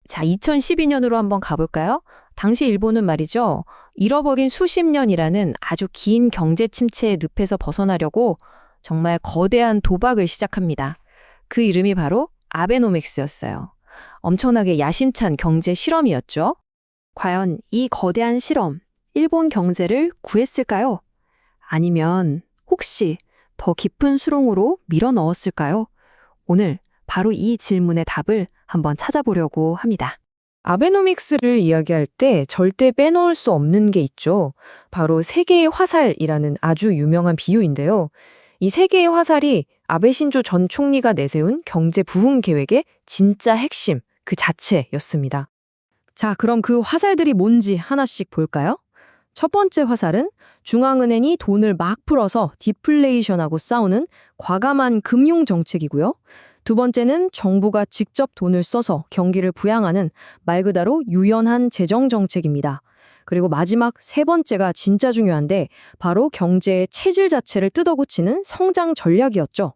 자, 2012년으로 한번 가볼까요? 당시 일본은 말이죠. 잃어버린 수십 년이라는 아주 긴 경제 침체의 늪에서 벗어나려고 정말 거대한 도박을 시작합니다. 그 이름이 바로 아베노믹스였어요. 엄청나게 야심찬 경제 실험이었죠. 과연 이 거대한 실험, 일본 경제를 구했을까요? 아니면 혹시 더 깊은 수렁으로 밀어 넣었을까요? 오늘 바로 이 질문의 답을 한번 찾아보려고 합니다. 아베노믹스를 이야기할 때 절대 빼놓을 수 없는 게 있죠. 바로 세계의 화살이라는 아주 유명한 비유인데요. 이 세계의 화살이 아베 신조 전 총리가 내세운 경제 부흥 계획의 진짜 핵심, 그 자체였습니다. 자, 그럼 그 화살들이 뭔지 하나씩 볼까요? 첫 번째 화살은 중앙은행이 돈을 막 풀어서 디플레이션하고 싸우는 과감한 금융 정책이고요. 두 번째는 정부가 직접 돈을 써서 경기를 부양하는 말 그대로 유연한 재정 정책입니다. 그리고 마지막 세 번째가 진짜 중요한데 바로 경제의 체질 자체를 뜯어고치는 성장 전략이었죠.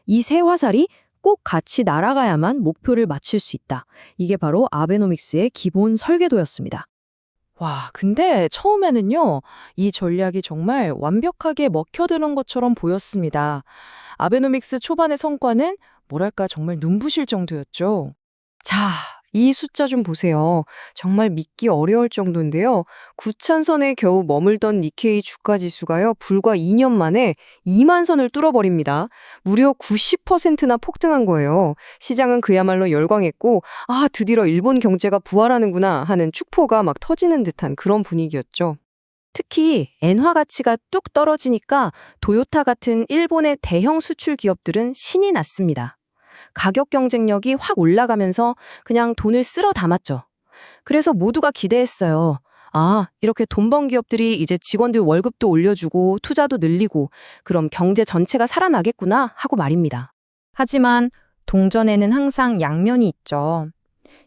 이 세 화살이 꼭 같이 날아가야만 목표를 맞출 수 있다. 이게 바로 아베노믹스의 기본 설계도였습니다. 와, 근데 처음에는요, 이 전략이 정말 완벽하게 먹혀드는 것처럼 보였습니다. 아베노믹스 초반의 성과는 뭐랄까 정말 눈부실 정도였죠. 자, 이 숫자 좀 보세요. 정말 믿기 어려울 정도인데요. 9,000선에 겨우 머물던 니케이 주가 지수가요, 불과 2년 만에 2만 선을 뚫어버립니다. 무려 90%나 폭등한 거예요. 시장은 그야말로 열광했고, 아, 드디어 일본 경제가 부활하는구나 하는 축포가 막 터지는 듯한 그런 분위기였죠. 특히 엔화 가치가 뚝 떨어지니까 도요타 같은 일본의 대형 수출 기업들은 신이 났습니다. 가격 경쟁력이 확 올라가면서 그냥 돈을 쓸어 담았죠. 그래서 모두가 기대했어요. 아, 이렇게 돈 번 기업들이 이제 직원들 월급도 올려주고 투자도 늘리고 그럼 경제 전체가 살아나겠구나 하고 말입니다. 하지만 동전에는 항상 양면이 있죠.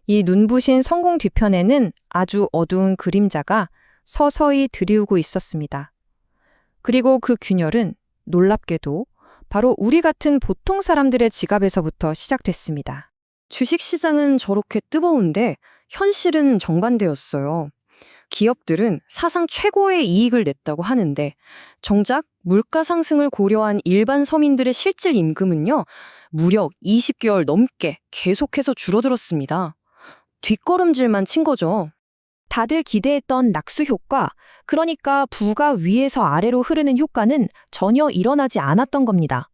이 눈부신 성공 뒤편에는 아주 어두운 그림자가 서서히 드리우고 있었습니다. 그리고 그 균열은 놀랍게도 바로 우리 같은 보통 사람들의 지갑에서부터 시작됐습니다. 주식시장은 저렇게 뜨거운데 현실은 정반대였어요. 기업들은 사상 최고의 이익을 냈다고 하는데 정작 물가 상승을 고려한 일반 서민들의 실질 임금은요, 무려 20개월 넘게 계속해서 줄어들었습니다. 뒷걸음질만 친 거죠. 다들 기대했던 낙수 효과, 그러니까 부가 위에서 아래로 흐르는 효과는 전혀 일어나지 않았던 겁니다.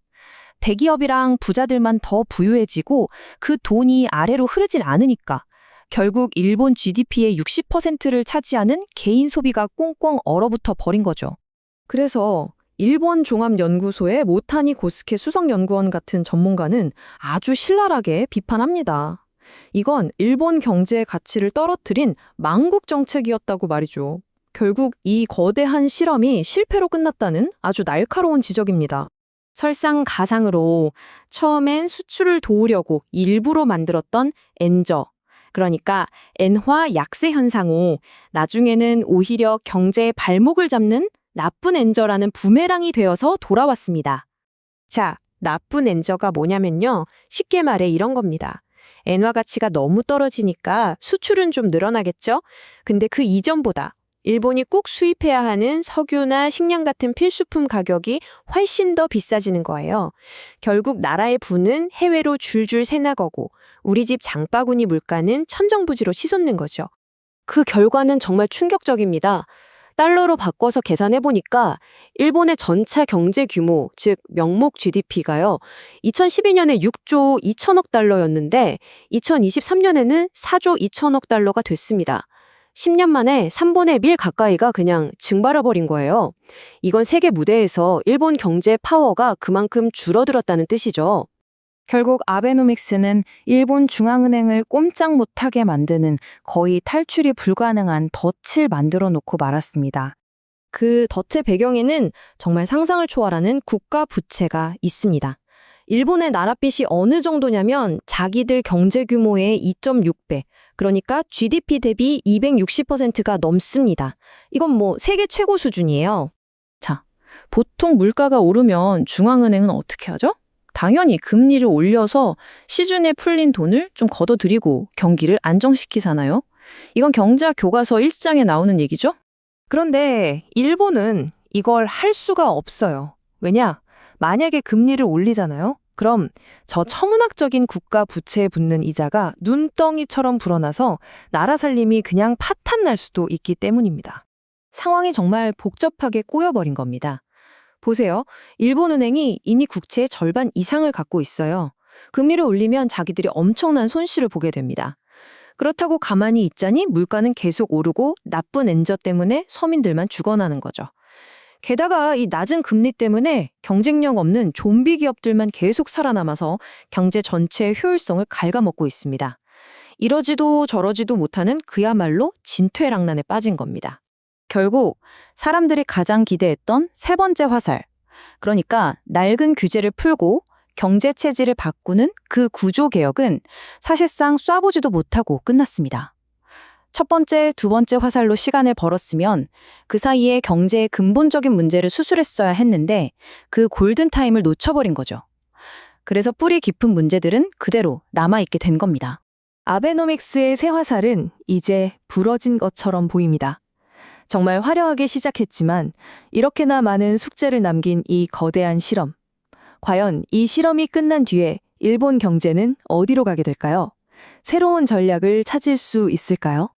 대기업이랑 부자들만 더 부유해지고 그 돈이 아래로 흐르질 않으니까 결국 일본 GDP의 60%를 차지하는 개인 소비가 꽁꽁 얼어붙어 버린 거죠. 그래서 일본 종합연구소의 모타니 고스케 수석연구원 같은 전문가는 아주 신랄하게 비판합니다. 이건 일본 경제의 가치를 떨어뜨린 망국 정책이었다고 말이죠. 결국 이 거대한 실험이 실패로 끝났다는 아주 날카로운 지적입니다. 설상가상으로 처음엔 수출을 도우려고 일부러 만들었던 엔저, 그러니까 엔화 약세 현상 후 나중에는 오히려 경제의 발목을 잡는 나쁜 엔저라는 부메랑이 되어서 돌아왔습니다. 자, 나쁜 엔저가 뭐냐면요. 쉽게 말해 이런 겁니다. 엔화 가치가 너무 떨어지니까 수출은 좀 늘어나겠죠? 근데 그 이전보다 일본이 꼭 수입해야 하는 석유나 식량 같은 필수품 가격이 훨씬 더 비싸지는 거예요. 결국 나라의 부는 해외로 줄줄 새나가고 우리 집 장바구니 물가는 천정부지로 치솟는 거죠. 그 결과는 정말 충격적입니다. 달러로 바꿔서 계산해보니까 일본의 전체 경제 규모, 즉 명목 GDP가요. 2012년에 6조 2천억 달러였는데 2023년에는 4조 2천억 달러가 됐습니다. 10년 만에 3분의 1 가까이가 그냥 증발해버린 거예요. 이건 세계 무대에서 일본 경제 파워가 그만큼 줄어들었다는 뜻이죠. 결국 아베노믹스는 일본 중앙은행을 꼼짝 못하게 만드는 거의 탈출이 불가능한 덫을 만들어 놓고 말았습니다. 그 덫의 배경에는 정말 상상을 초월하는 국가 부채가 있습니다. 일본의 나라빚이 어느 정도냐면 자기들 경제 규모의 2.6배, 그러니까 GDP 대비 260%가 넘습니다. 이건 뭐 세계 최고 수준이에요. 자, 보통 물가가 오르면 중앙은행은 어떻게 하죠? 당연히 금리를 올려서 시중에 풀린 돈을 좀 걷어들이고 경기를 안정시키잖아요. 이건 경제학 교과서 1장에 나오는 얘기죠? 그런데 일본은 이걸 할 수가 없어요. 왜냐? 만약에 금리를 올리잖아요? 그럼 저 천문학적인 국가 부채에 붙는 이자가 눈덩이처럼 불어나서 나라 살림이 그냥 파탄 날 수도 있기 때문입니다. 상황이 정말 복잡하게 꼬여버린 겁니다. 보세요. 일본은행이 이미 국채의 절반 이상을 갖고 있어요. 금리를 올리면 자기들이 엄청난 손실을 보게 됩니다. 그렇다고 가만히 있자니 물가는 계속 오르고 나쁜 엔저 때문에 서민들만 죽어나는 거죠. 게다가 이 낮은 금리 때문에 경쟁력 없는 좀비 기업들만 계속 살아남아서 경제 전체의 효율성을 갉아먹고 있습니다. 이러지도 저러지도 못하는 그야말로 진퇴양난에 빠진 겁니다. 결국 사람들이 가장 기대했던 세 번째 화살, 그러니까 낡은 규제를 풀고 경제 체질을 바꾸는 그 구조 개혁은 사실상 쏴보지도 못하고 끝났습니다. 첫 번째, 두 번째 화살로 시간을 벌었으면 그 사이에 경제의 근본적인 문제를 수술했어야 했는데 그 골든타임을 놓쳐버린 거죠. 그래서 뿌리 깊은 문제들은 그대로 남아있게 된 겁니다. 아베노믹스의 새 화살은 이제 부러진 것처럼 보입니다. 정말 화려하게 시작했지만 이렇게나 많은 숙제를 남긴 이 거대한 실험. 과연 이 실험이 끝난 뒤에 일본 경제는 어디로 가게 될까요? 새로운 전략을 찾을 수 있을까요?